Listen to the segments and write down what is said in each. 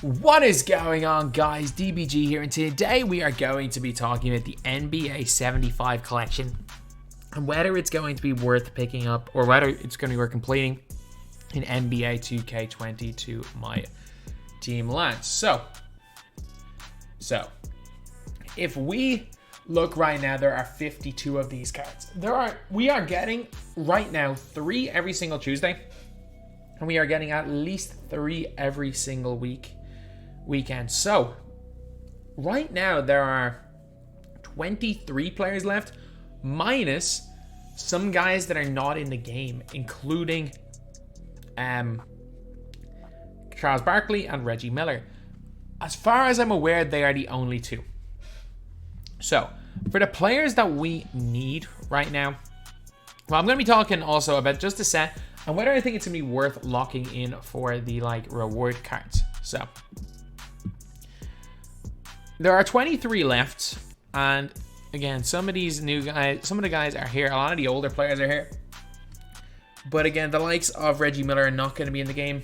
What is going on, guys? DBG here, and today we are going to be talking about the NBA 75 collection and whether it's going to be worth picking up or whether it's going to be worth completing in NBA 2K22 MyTEAM lands. So if we look right now, there are 52 of these cards. We are getting right now 3 every single Tuesday, and we are getting at least 3 every single weekend. So right now there are 23 players left, minus some guys that are not in the game, including Charles Barkley and Reggie Miller. As far as I'm aware, they are the only 2. So for the players that we need right now, well, I'm going to be talking also about just the set and whether I think it's going to be worth locking in for the reward cards. So there are 23 left, and again, some of these new guys, some of the guys are here. A lot of the older players are here, but again, the likes of Reggie Miller are not going to be in the game.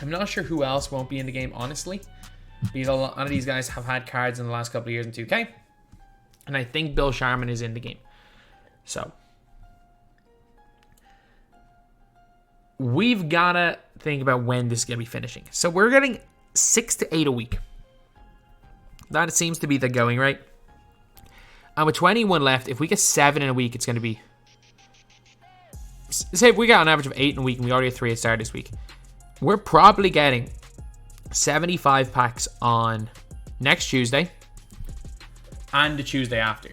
I'm not sure who else won't be in the game, honestly, because a lot of these guys have had cards in the last couple of years in 2K, and I think Bill Sharman is in the game. So we've got to think about when this is going to be finishing. So we're getting 6 to 8 a week. That seems to be the going rate. And with 21 left, if we get 7 in a week, it's going to be... Say if we got an average of 8 in a week and we already have 3 at start this week, we're probably getting 75 packs on next Tuesday and the Tuesday after.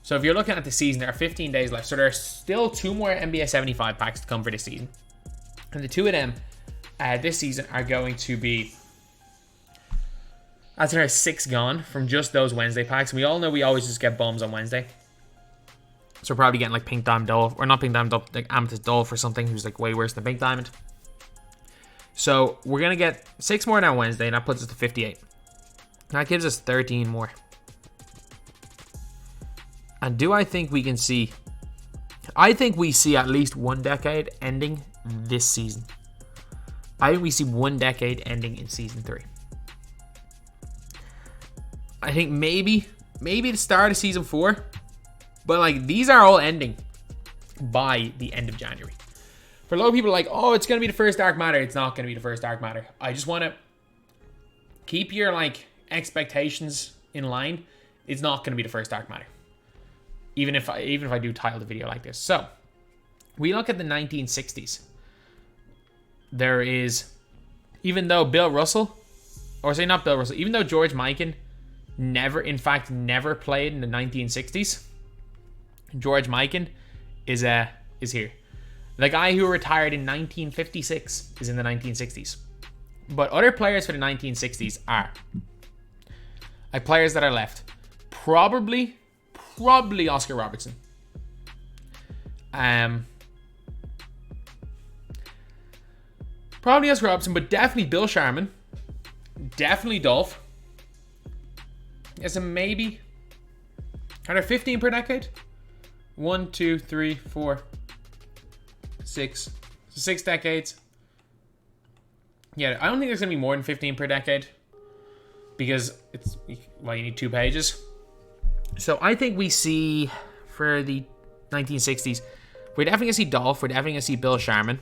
So if you're looking at the season, there are 15 days left. So there are still 2 more NBA 75 packs to come for this season. And the 2 of them this season are going to be... That's another 6 gone from just those Wednesday packs. And we all know we always just get bums on Wednesday. So we're probably getting like Pink Diamond Dolph, or not Pink Diamond Dolph, like Amethyst Dolph or something, who's like way worse than Pink Diamond. So we're going to get 6 more on Wednesday, and that puts us to 58. That gives us 13 more. And do I think we can see... I think we see at least 1 decade ending this season. I think we see 1 decade ending in Season 3. I think maybe the start of Season 4. But like, these are all ending by the end of January. For a lot of people like, oh, it's going to be the first Dark Matter. It's not going to be the first Dark Matter. I just want to keep your expectations in line. It's not going to be the first Dark Matter. Even if I do title the video like this. So, we look at the 1960s. There is, even though Bill Russell, or say not Bill Russell, even though George Mikan never played in the 1960s, George Mikan is here. The guy who retired in 1956 is in the 1960s. But other players for the 1960s are players that are left. Probably Oscar Robertson. Probably Oscar Robertson, but definitely Bill Sharman. Definitely Dolph. Yes, and maybe... Are there 15 per decade? 1, 2, 3, 4, 6. So 6 decades. Yeah, I don't think there's going to be more than 15 per decade. Because it's... Well, you need 2 pages. So I think we see, for the 1960s, we're definitely going to see Dolph. We're definitely going to see Bill Sharman.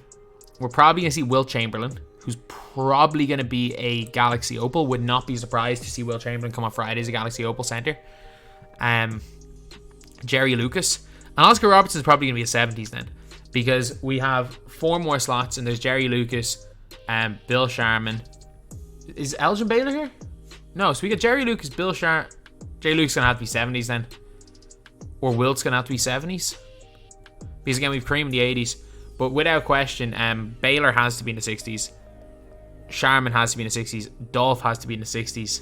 We're probably going to see Wilt Chamberlain, who's probably going to be a Galaxy Opal. Would not be surprised to see Wilt Chamberlain come on Friday as a Galaxy Opal center. Jerry Lucas. And Oscar Robertson is probably going to be a 70s then. Because we have 4 more slots, and there's Jerry Lucas, Bill Sharman. Is Elgin Baylor here? No, so we got Jerry Lucas, Bill Sharman. Jerry Lucas is going to have to be 70s then. Or Wilt's going to have to be 70s. Because again, we've Kareem in the 80s. But without question, Baylor has to be in the 60s. Sharman has to be in the 60s. Dolph has to be in the 60s.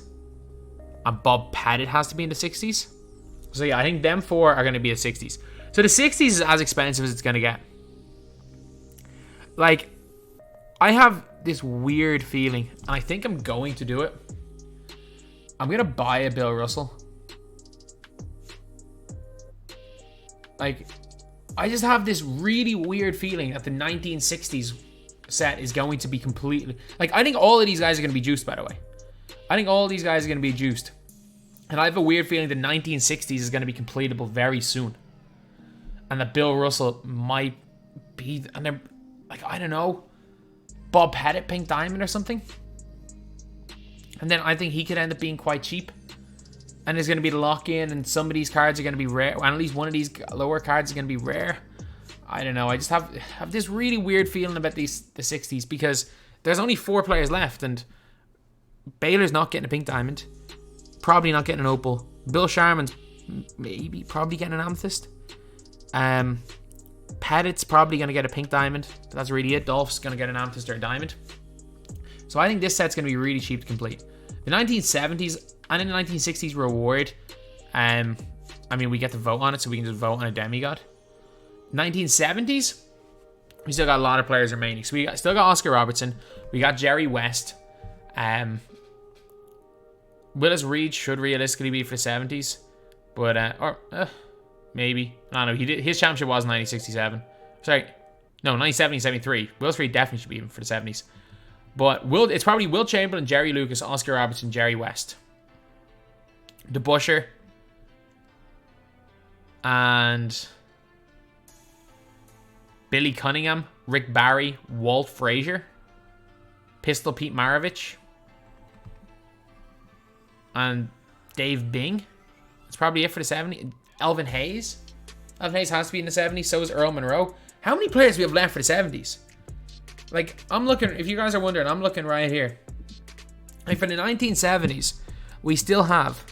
And Bob Pettit has to be in the 60s. So yeah, I think them 4 are going to be the 60s. So the 60s is as expensive as it's going to get. Like, I have this weird feeling, and I think I'm going to do it. I'm going to buy a Bill Russell. Like, I just have this really weird feeling that the 1960s set is going to be completely... Like, I think all of these guys are going to be juiced, by the way. I think all of these guys are going to be juiced. And I have a weird feeling the 1960s is going to be completable very soon. And that Bill Russell might be... And they're... Like, I don't know. Bob Pettit, Pink Diamond or something. And then I think he could end up being quite cheap. And there's going to be the lock-in, and some of these cards are going to be rare. And at least one of these lower cards is going to be rare. I don't know. I just have this really weird feeling about the 60s, because there's only 4 players left, and Baylor's not getting a Pink Diamond. Probably not getting an Opal. Bill Sharman's probably getting an Amethyst. Pettit's probably going to get a Pink Diamond. But that's really it. Dolph's going to get an Amethyst or a Diamond. So I think this set's going to be really cheap to complete. The 1970s and in the 1960s reward, I mean, we get to vote on it, so we can just vote on a demigod. 1970s, we still got a lot of players remaining. So we still got Oscar Robertson. We got Jerry West. Willis Reed should realistically be for the 70s. But, maybe. I don't know. His championship was 1967. Sorry. No, 1970, 73. Willis Reed definitely should be even for the 70s. But it's probably Will Chamberlain, Jerry Lucas, Oscar Robertson, Jerry West. DeBuscher. And Billy Cunningham, Rick Barry, Walt Frazier, Pistol Pete Maravich, and Dave Bing. That's probably it for the 70s. Elvin Hayes. Elvin Hayes has to be in the 70s. So is Earl Monroe. How many players do we have left for the 70s? Like, I'm looking, if you guys are wondering, I'm looking right here. Like, for the 1970s, we still have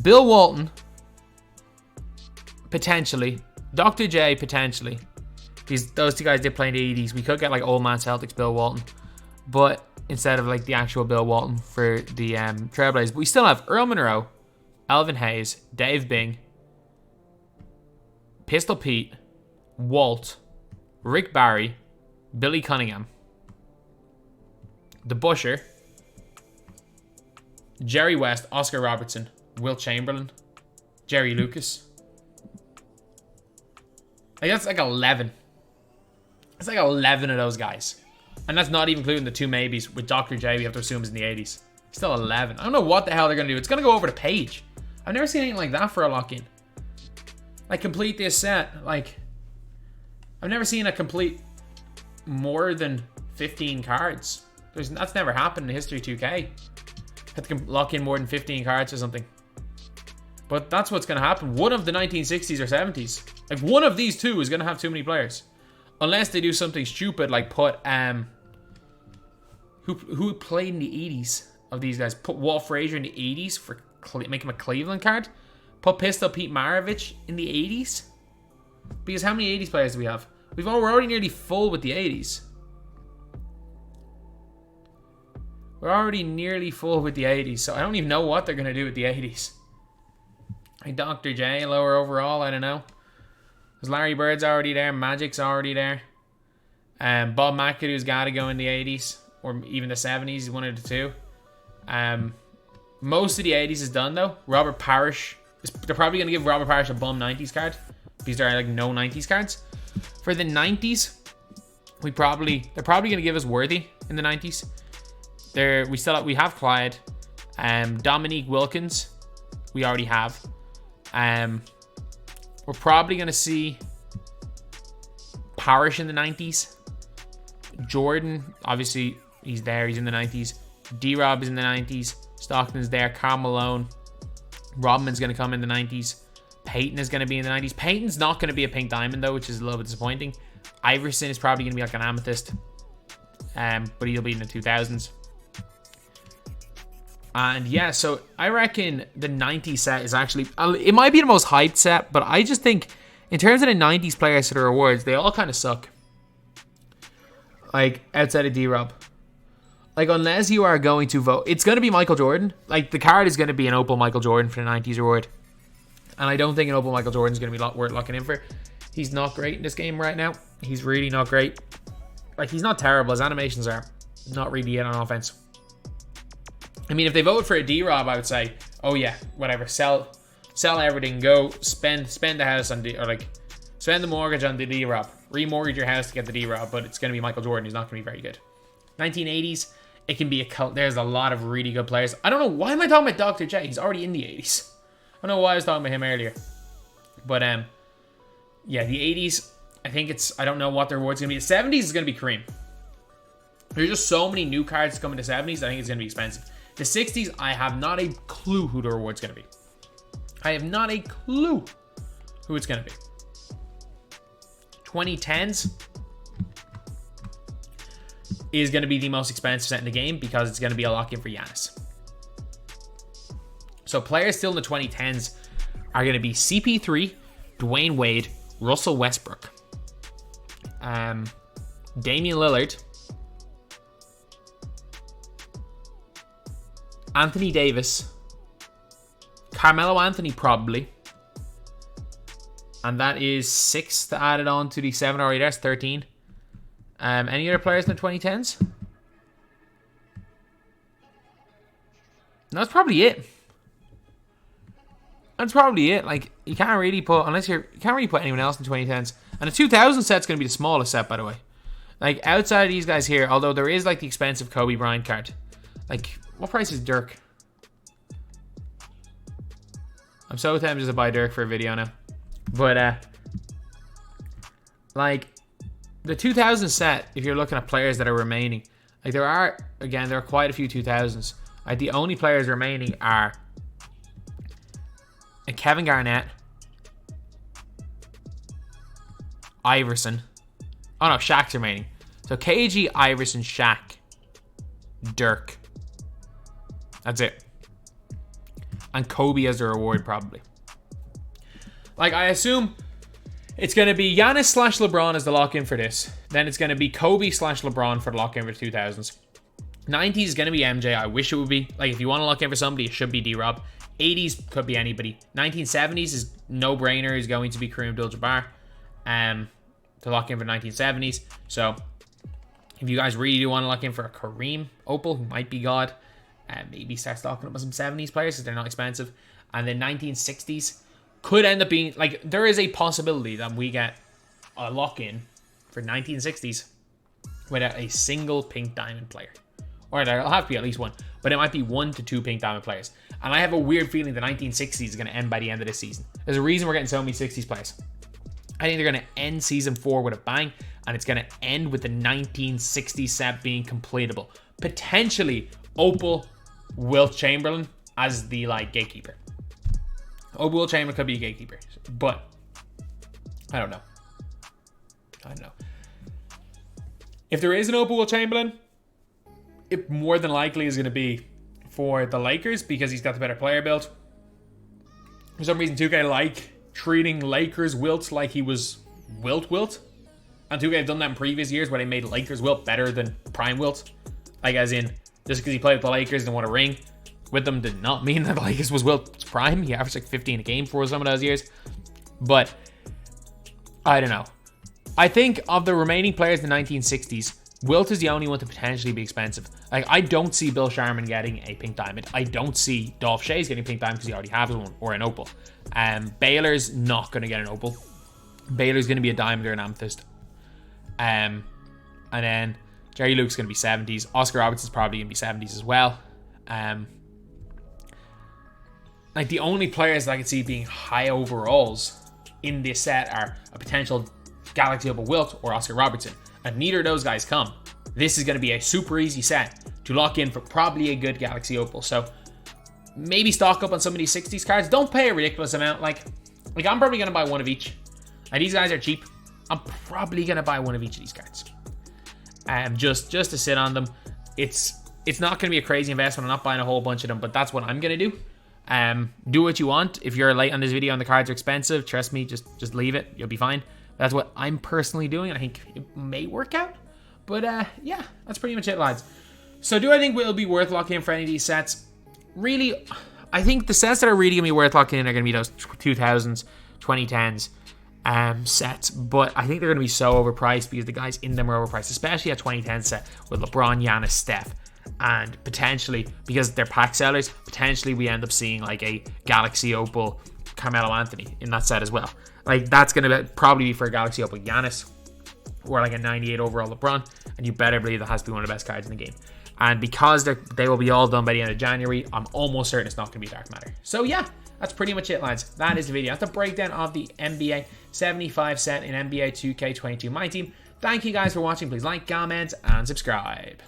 Bill Walton, potentially. Dr. J, potentially. Those 2 guys did play in the 80s. We could get, like, Old Man Celtics Bill Walton. But instead of, like, the actual Bill Walton for the Trailblazers. But we still have Earl Monroe, Elvin Hayes, Dave Bing, Pistol Pete, Walt, Rick Barry, Billy Cunningham, DeBuscher, Jerry West, Oscar Robertson, Will Chamberlain, Jerry Lucas. Like, that's like 11. It's like 11 of those guys. And that's not even including the 2 maybes with Dr. J, we have to assume is in the 80s. Still 11. I don't know what the hell they're going to do. It's going to go over the page. I've never seen anything like that for a lock-in. Like, complete this set. Like, I've never seen a complete more than 15 cards. That's never happened in history 2K. Had to lock in more than 15 cards or something. But that's what's going to happen. One of the 1960s or 70s. Like, one of these 2 is going to have too many players. Unless they do something stupid like put... Who played in the 80s of these guys? Put Walt Frazier in the 80s for make him a Cleveland card. Put Pistol Pete Maravich in the 80s. Because how many 80s players do we have? We're already nearly full with the 80s. We're already nearly full with the 80s. So I don't even know what they're going to do with the 80s. Like Dr. J, lower overall, I don't know. Because Larry Bird's already there. Magic's already there. Bob McAdoo's got to go in the 80s. Or even the 70s, one of the 2. Most of the 80s is done, though. Robert Parrish. They're probably going to give Robert Parrish a bum 90s card. Because there are, like, no 90s cards. For the 90s, they're probably going to give us Worthy in the 90s. We have Clyde. Dominique Wilkins, we already have. We're probably going to see Parrish in the 90s. Jordan, obviously, he's there. He's in the 90s. D-Rob is in the 90s. Stockton's there. Karl Malone. Rodman's going to come in the 90s. Peyton is going to be in the 90s. Peyton's not going to be a Pink Diamond, though, which is a little bit disappointing. Iverson is probably going to be like an Amethyst. But he'll be in the 2000s. And yeah, so I reckon the 90s set is actually... It might be the most hyped set, but I just think in terms of the 90s players for the rewards, they all kind of suck. Like, outside of D-Rob. Like, unless you are going to vote... It's going to be Michael Jordan. Like, the card is going to be an Opal Michael Jordan for the 90s reward. And I don't think an Opal Michael Jordan is going to be worth locking in for. He's not great in this game right now. He's really not great. Like, he's not terrible. His animations are not really yet on offense. I mean, if they vote for a D-Rob, I would say, oh yeah, whatever. Sell everything. Go spend the house on or like spend the mortgage on the D-Rob. remortgage your house to get the D-Rob, but it's going to be Michael Jordan, who's not going to be very good. 1980s, it can be a cult. There's a lot of really good players. I don't know, why am I talking about Dr. J? He's already in the 80s. I don't know why I was talking about him earlier. But, yeah, the 80s, I think I don't know what the reward's going to be. The 70s is going to be Kareem. There's just so many new cards coming to 70s, I think it's going to be expensive. The 60s, I have not a clue who the reward's going to be. I have not a clue who it's going to be. 2010s is going to be the most expensive set in the game because it's going to be a lock-in for Giannis. So players still in the 2010s are going to be CP3, Dwayne Wade, Russell Westbrook, Damian Lillard, Anthony Davis, Carmelo Anthony probably, and that is 6 to add it on to the 7 already. That's 13. Any other players in the 2010s? No, that's probably it. That's probably it. Like, you can't really put, you can't really put anyone else in 2010s. And the 2000 set's going to be the smallest set, by the way. Like, outside of these guys here, although there is, like, the expensive Kobe Bryant card. Like, what price is Dirk? I'm so tempted to buy Dirk for a video now. But, like, the 2000 set, if you're looking at players that are remaining, like, there are quite a few 2000s. Like, the only players remaining are Kevin Garnett, Iverson. Oh, no, Shaq's remaining. So, KG, Iverson, Shaq, Dirk. That's it. And Kobe as the reward, probably. Like, I assume it's going to be Giannis / LeBron as the lock-in for this. Then it's going to be Kobe / LeBron for the lock-in for the 2000s. 90s is going to be MJ. I wish it would be. Like, if you want to lock in for somebody, it should be D-Rob. 80s could be anybody. 1970s is no-brainer. Is going to be Kareem Abdul-Jabbar to lock in for 1970s. So, if you guys really do want to lock in for a Kareem Opal, who might be God, maybe start stocking up with some 70s players because they're not expensive. And then 1960s could end up being, like, there is a possibility that we get a lock-in for 1960s without a single pink diamond player. Or there'll have to be at least one, but it might be 1 to 2 pink diamond players. And I have a weird feeling the 1960s is going to end by the end of this season. There's a reason we're getting so many 60s players. I think they're going to end season 4 with a bang, and it's going to end with the 1960s set being completable. Potentially Opal, Wilt Chamberlain as the, like, gatekeeper. Opal, Wilt Chamberlain could be a gatekeeper, but I don't know. If there is an Opal, Wilt Chamberlain, it more than likely is going to be for the Lakers because he's got the better player build. For some reason, 2K like treating Lakers Wilt like he was Wilt. And 2K have done that in previous years where they made Lakers Wilt better than Prime Wilt. Like, as in, just because he played with the Lakers and won a ring with them did not mean that the Lakers was Wilt's prime. He averaged like 15 a game for some of those years. But, I don't know. I think of the remaining players in the 1960s, Wilt is the only one to potentially be expensive. Like, I don't see Bill Sharman getting a pink diamond. I don't see Dolph Shays getting a pink diamond because he already has one, or an opal. Baylor's not going to get an opal. Baylor's going to be a diamond or an amethyst. And then Jerry Luke's going to be 70s. Oscar Robertson's probably going to be 70s as well. Like, the only players that I could see being high overalls in this set are a potential Galaxy Opal Wilt or Oscar Robertson. And neither of those guys come. This is going to be a super easy set to lock in for probably a good Galaxy Opal. So maybe stock up on some of these 60s cards. Don't pay a ridiculous amount. Like I'm probably going to buy one of each. And these guys are cheap. I'm probably going to buy one of each of these cards. Just to sit on them. It's not going to be a crazy investment. I'm not buying a whole bunch of them, but that's what I'm going to do. Do what you want. If you're late on this video and the cards are expensive, trust me, just leave it. You'll be fine. That's what I'm personally doing. I think it may work out. But yeah, that's pretty much it, lads. So do I think it'll be worth locking in for any of these sets? Really, I think the sets that are really going to be worth locking in are going to be those 2000s, 2010s sets. But I think they're going to be so overpriced because the guys in them are overpriced, especially a 2010 set with LeBron, Giannis, Steph. And potentially, because they're pack sellers, potentially we end up seeing like a Galaxy Opal Carmelo Anthony in that set as well. Like, that's going to probably be for a Galaxy Opal Giannis. or like a 98 overall LeBron, and you better believe that has to be one of the best cards in the game. And because they will be all done by the end of January, I'm almost certain it's not going to be Dark Matter. So yeah, that's pretty much it, lads. That is the video. That's the breakdown of the NBA 75 set in NBA 2K22 My Team. Thank you guys for watching. Please like, comment, and subscribe.